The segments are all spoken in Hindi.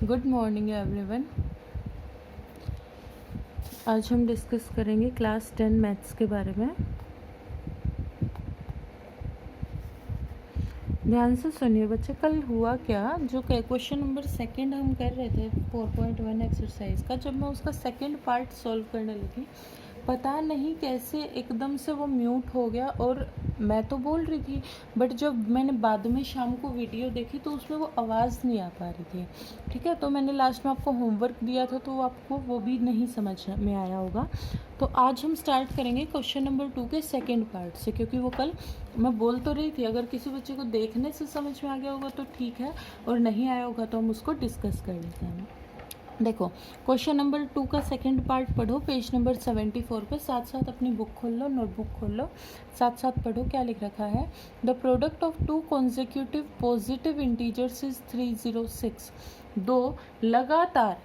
Good morning everyone. आज हम डिस्कस करेंगे क्लास 10 मैथ्स के बारे में। ध्यान से सुनिए बच्चे, कल हुआ क्या, जो क्वेश्चन नंबर सेकंड हम कर रहे थे 4.1 एक्सरसाइज का, जब मैं उसका सेकंड पार्ट सॉल्व करने लगी, पता नहीं कैसे एकदम से वो म्यूट हो गया। और मैं तो बोल रही थी, बट जब मैंने बाद में शाम को वीडियो देखी तो उसमें वो आवाज़ नहीं आ पा रही थी। ठीक है, तो मैंने लास्ट में आपको होमवर्क दिया था तो आपको वो भी नहीं समझ में आया होगा। तो आज हम स्टार्ट करेंगे क्वेश्चन नंबर 2 के सेकंड पार्ट से, क्योंकि वो कल मैं बोल तो रही थी, अगर किसी बच्चे को देखने से समझ में आ गया होगा तो ठीक है, और नहीं आया होगा तो हम उसको डिस्कस कर लेते हैं। देखो, क्वेश्चन नंबर 2 का सेकंड पार्ट पढ़ो, पेज नंबर 74 पे। साथ साथ अपनी बुक खोल लो, नोटबुक खोल लो, साथ साथ पढ़ो क्या लिख रखा है। The product of two consecutive positive integers is 306। दो लगातार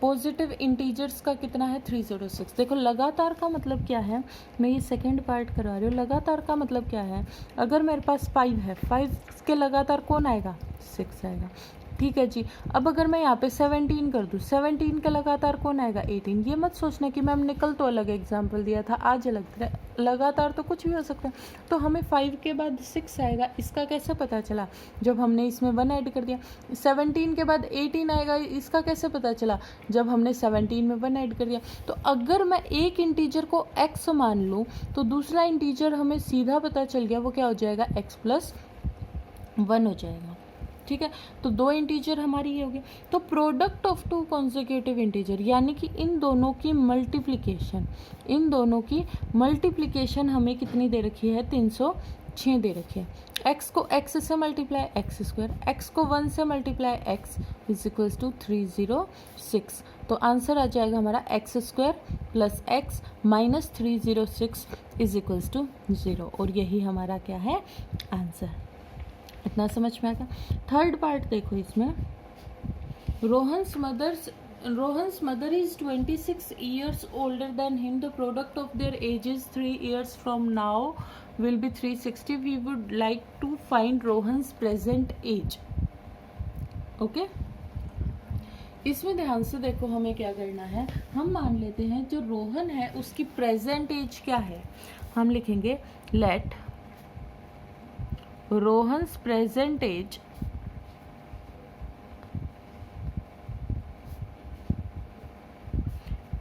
पॉजिटिव इंटीजर्स का कितना है 306। देखो, लगातार का मतलब क्या है, मैं ये सेकंड पार्ट करवा रही हूँ। लगातार का मतलब क्या है, अगर मेरे पास 5 है, 5 के लगातार कौन आएगा, 6 आएगा। ठीक है जी। अब अगर मैं यहाँ पे 17 कर दूँ, 17 का लगातार कौन आएगा, 18। ये मत सोचना कि मैम ने कल तो अलग एग्जाम्पल दिया था, आज अलग दिया। लगातार तो कुछ भी हो सकता है। तो हमें 5 के बाद 6 आएगा, इसका कैसे पता चला, जब हमने इसमें 1 ऐड कर दिया। 17 के बाद 18 आएगा, इसका कैसे पता चला, जब हमने 17 में 1 ऐड कर दिया। तो अगर मैं एक इंटीजर को x मान लूँ तो दूसरा इंटीजर हमें सीधा पता चल गया, वो क्या हो जाएगा, x+1 हो जाएगा। ठीक है, तो 2 इंटीजर हमारी ये हो गई। तो product of two consecutive integer, यानी कि इन दोनों की मल्टीप्लिकेशन हमें कितनी दे रखी है, 306 दे रखी है। x को x से मल्टीप्लाई x², x को 1 से मल्टीप्लाई x इज टू 306। तो आंसर आ जाएगा हमारा x² + x - 306 इज टू 0। और यही हमारा क्या है, आंसर। इतना समझ में आएगा। थर्ड पार्ट देखो, इसमें Rohan's mother is 26 years older than him. The product of their ages 3 years from now will be 360. We would like to find Rohan's present age. Okay, इसमें ध्यान से देखो, हमें क्या करना है, हम मान लेते हैं जो रोहन है उसकी प्रेजेंट एज क्या है। हम लिखेंगे let Rohan's present age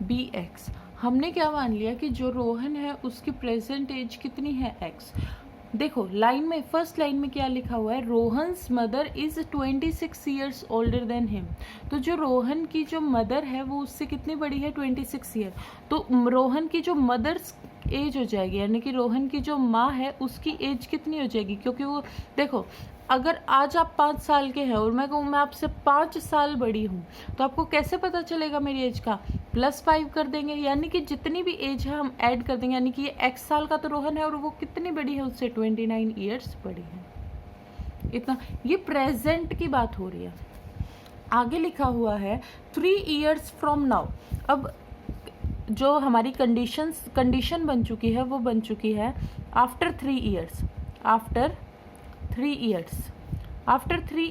be x. हमने क्या मान लिया कि जो रोहन है उसकी प्रेजेंट एज कितनी है, एक्स। देखो, लाइन में फर्स्ट लाइन में क्या लिखा हुआ है, Rohan's mother is 26 years older than him. तो जो रोहन की जो मदर है वो उससे कितनी बड़ी है, 26 ईयर। तो रोहन की जो मदर्स एज हो जाएगी, यानी कि रोहन की जो माँ है उसकी एज कितनी हो जाएगी, क्योंकि वो देखो, अगर आज आप 5 साल के हैं और मैं कहूँ मैं आपसे 5 साल बड़ी हूँ, तो आपको कैसे पता चलेगा मेरी एज का, +5 कर देंगे, यानी कि जितनी भी एज है हम ऐड कर देंगे। यानी कि ये x साल का तो रोहन है और वो कितनी बड़ी है, उससे 29 ईयर्स बड़ी है। इतना, ये प्रेजेंट की बात हो रही है। आगे लिखा हुआ है 3 years फ्रॉम नाउ। अब जो हमारी कंडीशन बन चुकी है वो बन चुकी है आफ्टर 3 years। आफ्टर 3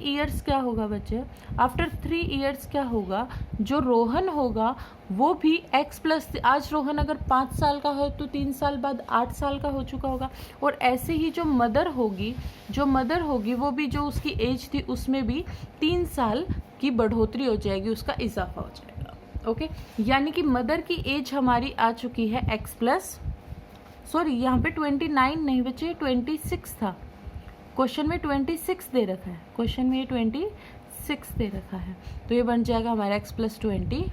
years क्या होगा बच्चे, आफ्टर 3 years क्या होगा, जो रोहन होगा वो भी x+, आज रोहन अगर 5 साल का हो तो 3 साल बाद 8 साल का हो चुका होगा। और ऐसे ही जो मदर होगी वो भी जो उसकी एज थी उसमें भी 3 साल की बढ़ोतरी हो जाएगी, उसका इजाफा हो जाएगा। ओके, यानी कि मदर की एज हमारी आ चुकी है यहाँ पे 29 नहीं बच्चे, 26 था। क्वेश्चन में 26 दे रखा है, क्वेश्चन में 26 दे रखा है, तो ये बन जाएगा हमारा x+29।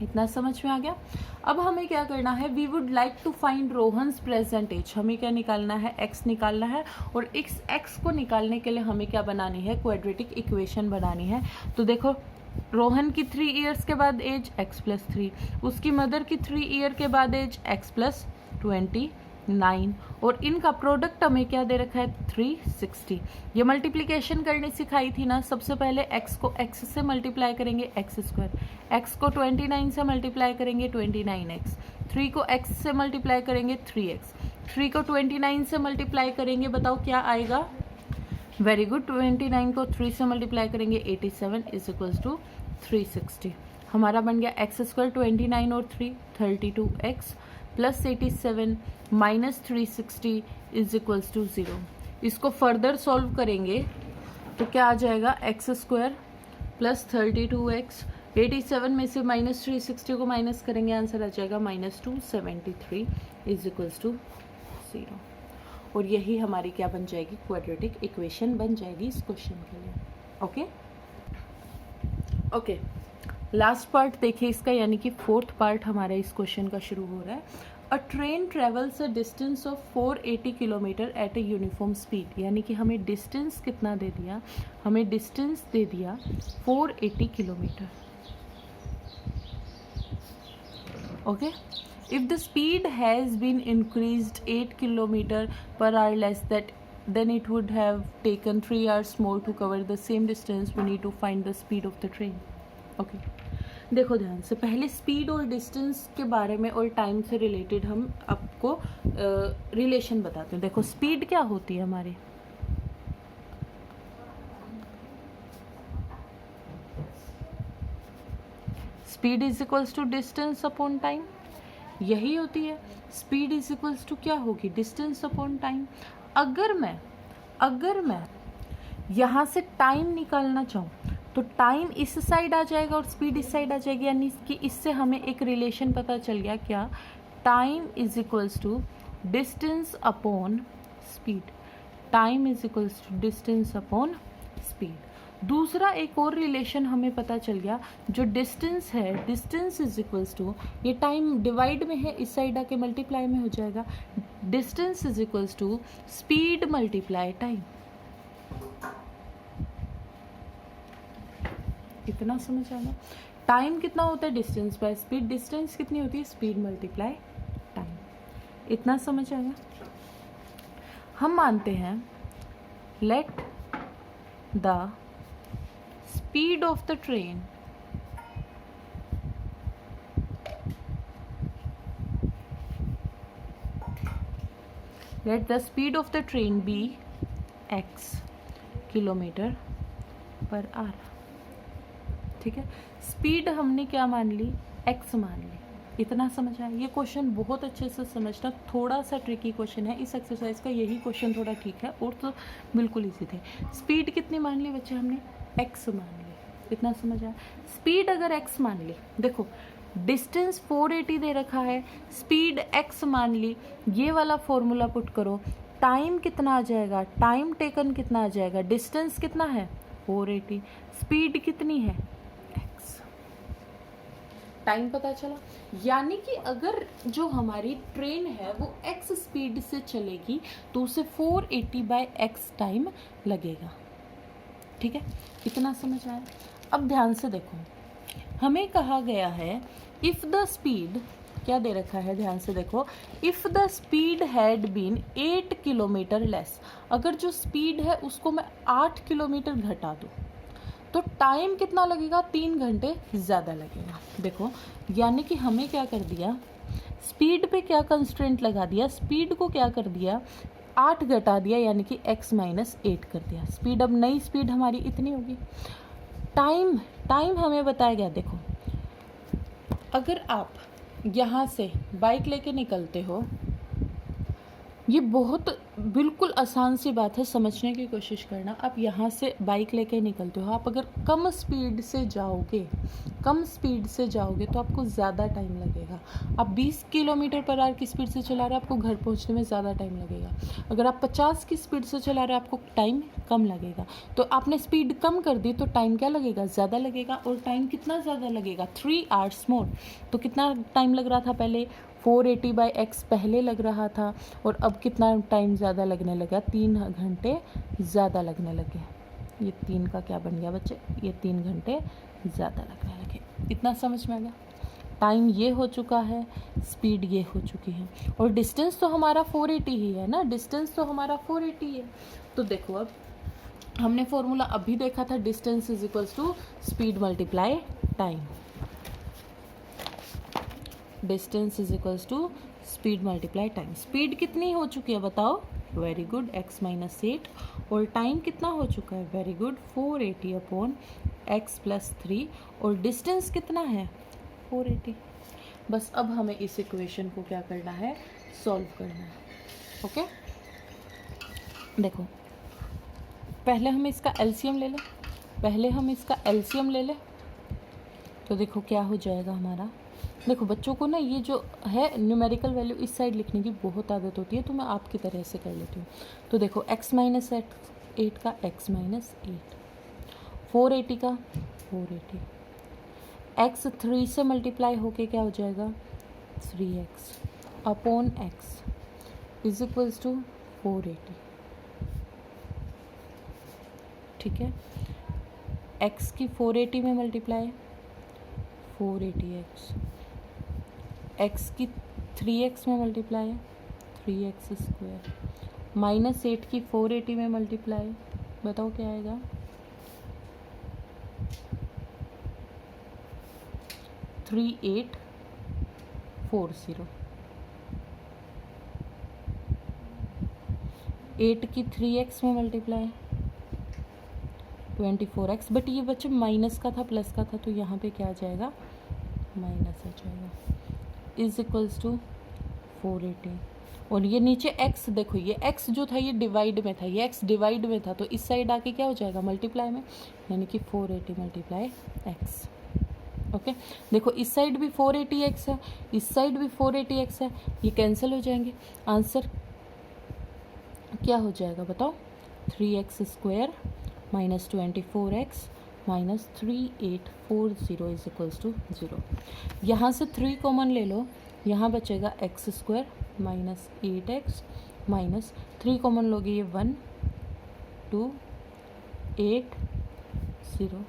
इतना समझ में आ गया। अब हमें क्या करना है, we would like to find Rohan's present age. हमें क्या निकालना है, x निकालना है। और x को निकालने के लिए हमें क्या बनानी है, क्वाड्रेटिक इक्वेशन बनानी है। तो देखो, रोहन की 3 years के बाद एज x+3, उसकी मदर की 3 year के बाद एज x+29, और इनका प्रोडक्ट हमें क्या दे रखा है, 360। ये मल्टीप्लिकेशन करनी सिखाई थी ना, सबसे पहले x को x से मल्टीप्लाई करेंगे x², x को 29 से मल्टीप्लाई करेंगे 29x, 3 को x से मल्टीप्लाई करेंगे 3x, 3 को 29 से मल्टीप्लाई करेंगे, बताओ क्या आएगा, वेरी गुड। 29 को 3 से मल्टीप्लाई करेंगे 87 इज इक्वल्स टू 360। हमारा बन गया एक्स स्क्वायर 29 और 3 32x plus 87 minus 360 is equals to 0। इसको फर्दर सॉल्व करेंगे तो क्या आ जाएगा, एक्स स्क्वायर प्लस 32x 87 में से माइनस 360 को माइनस करेंगे, आंसर आ जाएगा माइनस 273 इज इक्वल्स टू 0। और यही हमारी क्या बन जाएगी, क्वाड्रेटिक इक्वेशन बन जाएगी इस क्वेश्चन के लिए। ओके ओके, लास्ट पार्ट देखिए इसका, यानी कि फोर्थ पार्ट हमारा इस क्वेश्चन का शुरू हो रहा है। A train travels a distance of 480 kilometre at a uniform speed, यानी कि हमें डिस्टेंस कितना दे दिया, हमें डिस्टेंस दे दिया 480 kilometre. Okay, if the speed has been increased 8 km per hour less that, then it would have taken 3 hours more to cover the same distance. We need to find the speed of the train. Okay, देखो ध्यान से, पहले स्पीड और डिस्टेंस के बारे में और टाइम से रिलेटेड हम आपको रिलेशन बताते हैं। देखो स्पीड क्या होती है हमारी, speed is equals to distance upon time, यही होती है। स्पीड इज इक्वल्स टू क्या होगी, डिस्टेंस अपॉन टाइम। अगर मैं यहाँ से टाइम निकालना चाहूँ तो टाइम इस साइड आ जाएगा और स्पीड इस साइड आ जाएगी, यानी कि इससे हमें एक रिलेशन पता चल गया, क्या, time is equals to distance upon speed, time is equals to distance upon speed. दूसरा एक और रिलेशन हमें पता चल गया, जो डिस्टेंस है, डिस्टेंस इज इक्वल्स टू, ये टाइम डिवाइड में है, इस साइड आके मल्टीप्लाई में हो जाएगा, distance is equals to speed multiply time. इतना समझ आना, टाइम कितना होता है डिस्टेंस बाय स्पीड, डिस्टेंस कितनी होती है स्पीड मल्टीप्लाई टाइम। इतना समझ आया। हम मानते हैं let the speed of the train let the speed of the train be x kilometre per hour. ठीक है, स्पीड हमने क्या मान ली, x मान ली। इतना समझ आया। ये क्वेश्चन बहुत अच्छे से समझना, थोड़ा सा ट्रिकी क्वेश्चन है इस एक्सरसाइज का, यही क्वेश्चन थोड़ा ठीक है, और तो बिल्कुल इजी थे। स्पीड कितनी मान ली बच्चे हमने, x मान ली। इतना समझ आया। स्पीड अगर x मान ली, देखो डिस्टेंस 480 दे रखा है, स्पीड x मान ली, ये वाला फॉर्मूला पुट करो, टाइम कितना आ जाएगा, टाइम टेकन कितना आ जाएगा, डिस्टेंस कितना है 480, स्पीड कितनी है x, टाइम पता चला। यानी कि अगर जो हमारी ट्रेन है वो x स्पीड से चलेगी तो उसे 480/x टाइम लगेगा। ठीक है, इतना समझ आया। अब ध्यान से देखो, हमें कहा गया है इफ़ द स्पीड, क्या दे रखा है, ध्यान से देखो, if the speed had been 8 kilometre less, अगर जो स्पीड है उसको मैं 8 किलोमीटर घटा दूँ तो टाइम कितना लगेगा, 3 घंटे ज़्यादा लगेगा। देखो यानी कि हमें क्या कर दिया, स्पीड पे क्या कंस्ट्रेंट लगा दिया, स्पीड को क्या कर दिया, 8 घटा दिया, यानी कि x माइनस 8 कर दिया। स्पीड, अब नई स्पीड हमारी इतनी होगी। टाइम हमें बताया गया, देखो अगर आप यहाँ से बाइक लेके निकलते हो, ये बहुत बिल्कुल आसान सी बात है, समझने की कोशिश करना। आप यहाँ से बाइक लेके निकलते हो, आप अगर कम स्पीड से जाओगे तो आपको ज़्यादा टाइम लगेगा। आप 20 किलोमीटर पर आवर की स्पीड से चला रहे हो, आपको घर पहुँचने में ज़्यादा टाइम लगेगा। अगर आप 50 की स्पीड से चला रहे हो, आपको टाइम कम लगेगा। तो आपने स्पीड कम कर दी तो टाइम क्या लगेगा, ज़्यादा लगेगा। और टाइम कितना ज़्यादा लगेगा, 3 आवर्स मोर। तो कितना टाइम लग रहा था पहले, 480/x पहले लग रहा था, और अब कितना टाइम ज़्यादा लगने लगा, 3 घंटे ज़्यादा लगने लगे। ये 3 का क्या बन गया बच्चे, ये 3 घंटे ज़्यादा लगने लगे। इतना समझ में आ गया। टाइम ये हो चुका है, स्पीड ये हो चुकी है, और डिस्टेंस तो हमारा 480 ही है ना, डिस्टेंस तो हमारा 480 है। तो देखो अब हमने फॉर्मूला अभी देखा था, distance is equals to speed multiply time, distance is equals to speed multiply time. Speed कितनी हो चुकी है बताओ, वेरी गुड, x माइनस 8 और टाइम कितना हो चुका है, very good, 480 upon x plus 3 और डिस्टेंस कितना है 480। बस अब हमें इस इक्वेशन को क्या करना है, सॉल्व करना है। ओके देखो पहले हम इसका एलसीएम ले लें, तो देखो क्या हो जाएगा हमारा। देखो बच्चों को ना ये जो है न्यूमेरिकल वैल्यू इस साइड लिखने की बहुत आदत होती है, तो मैं आपकी तरह से कर लेती हूँ। तो देखो x माइनस 8 का x माइनस 8, 480 का 480, x 3 से मल्टीप्लाई होके क्या हो जाएगा 3x upon x is equals to 480। ठीक है, x की 480 में मल्टीप्लाई 480x, x की 3x में मल्टीप्लाई 3x स्क्वायर, माइनस 8 की 480 में मल्टीप्लाई, बताओ क्या आएगा 3840। 8 की 3x में मल्टीप्लाई 24x, बट ये बच्चों माइनस का था प्लस का था, तो यहाँ पे क्या आ जाएगा माइनस आ जाएगा, इज इक्वल्स टू 480। और ये नीचे x, देखो ये x जो था ये डिवाइड में था, ये x डिवाइड में था, तो इस साइड आके क्या हो जाएगा मल्टीप्लाई में, यानी कि 480 मल्टीप्लाई x। ओके देखो इस साइड भी 480x है, इस साइड भी 480x है, ये कैंसिल हो जाएंगे। आंसर क्या हो जाएगा बताओ, 3x square minus 24x minus 3840 is equals to 0। यहाँ से 3 कॉमन ले लो, यहाँ बचेगा x square minus 8x minus 3 common लोगे ये 1 2 8 0,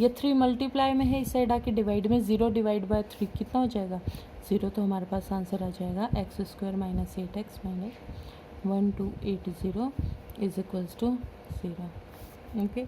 ये 3 मल्टीप्लाई में है, इस साइड आके डिवाइड में, 0 डिवाइड बाय 3 कितना हो जाएगा 0, तो हमारे पास आंसर आ जाएगा x square minus 8x minus 1280 is equals to 0। Okay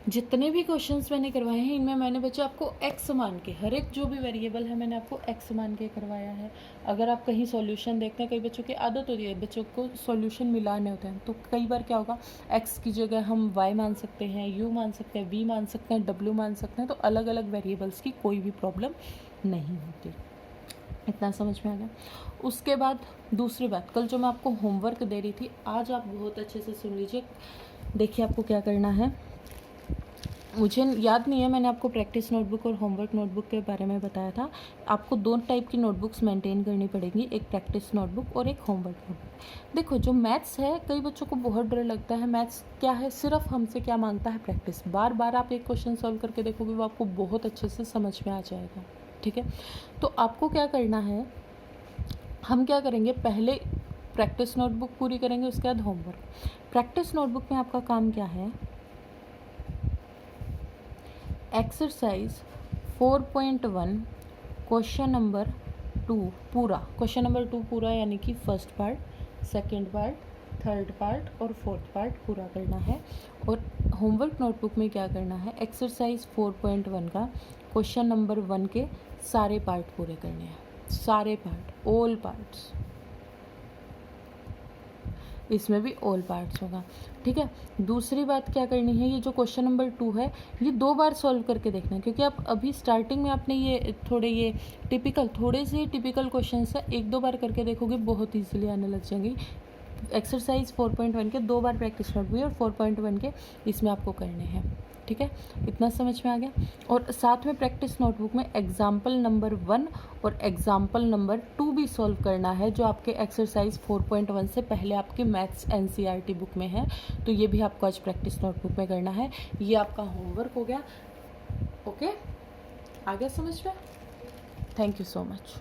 जितने भी क्वेश्चंस मैंने करवाए हैं इनमें मैंने बच्चे आपको x मान के, हर एक जो भी वेरिएबल है मैंने आपको x मान के करवाया है। अगर आप कहीं सॉल्यूशन देखते हैं, कई बच्चों की आदत होती है बच्चों को सॉल्यूशन मिलाने होते हैं, तो कई बार क्या होगा x की जगह हम y मान सकते हैं, u मान सकते हैं, v मान सकते हैं, w मान सकते हैं, तो अलग अलग वेरिएबल्स की कोई भी प्रॉब्लम नहीं होती। इतना समझ में आ गया। उसके बाद दूसरी बात, कल जो मैं आपको होमवर्क दे रही थी, आज आप बहुत अच्छे से सुन लीजिए। देखिए आपको क्या करना है, मुझे याद नहीं है मैंने आपको प्रैक्टिस नोटबुक और होमवर्क नोटबुक के बारे में बताया था। आपको 2 टाइप की नोटबुक्स मेंटेन करनी पड़ेंगी, एक प्रैक्टिस नोटबुक और एक होमवर्क नोटबुक। देखो जो मैथ्स है, कई बच्चों को बहुत डर लगता है, मैथ्स क्या है सिर्फ हमसे क्या मांगता है प्रैक्टिस। बार बार आप एक क्वेश्चन सॉल्व करके देखोगे, वो आपको बहुत अच्छे से समझ में आ जाएगा। ठीक है, तो आपको क्या करना है, हम क्या करेंगे, पहले प्रैक्टिस नोटबुक पूरी करेंगे, उसके बाद होमवर्क। प्रैक्टिस नोटबुक में आपका काम क्या है, एक्सरसाइज 4.1 क्वेश्चन नंबर 2 पूरा, क्वेश्चन नंबर 2 पूरा यानी कि first part, second part, third part और फोर्थ पार्ट पूरा करना है। और होमवर्क नोटबुक में क्या करना है, एक्सरसाइज 4.1 का क्वेश्चन नंबर 1 के सारे पार्ट पूरे करने हैं, सारे पार्ट, ऑल पार्ट्स, इसमें भी ऑल पार्ट्स होगा। ठीक है, दूसरी बात क्या करनी है, ये जो क्वेश्चन नंबर 2 है ये 2 बार सॉल्व करके देखना है, क्योंकि आप अभी स्टार्टिंग में आपने ये थोड़े से टिपिकल क्वेश्चन है, 1-2 बार करके देखोगे बहुत ईजिली आने लग जाएंगे। एक्सरसाइज 4.1 के 2 बार प्रैक्टिस नोट हुई और 4.1 के इसमें आपको करने हैं। ठीक है, इतना समझ में आ गया। और साथ में प्रैक्टिस नोटबुक में एग्जाम्पल नंबर 1 और एग्जाम्पल नंबर 2 भी सॉल्व करना है, जो आपके एक्सरसाइज 4.1 से पहले आपके मैथ्स NCERT बुक में है, तो ये भी आपको आज प्रैक्टिस नोटबुक में करना है। ये आपका होमवर्क हो गया। ओके, आ गया समझ में? Thank you so much.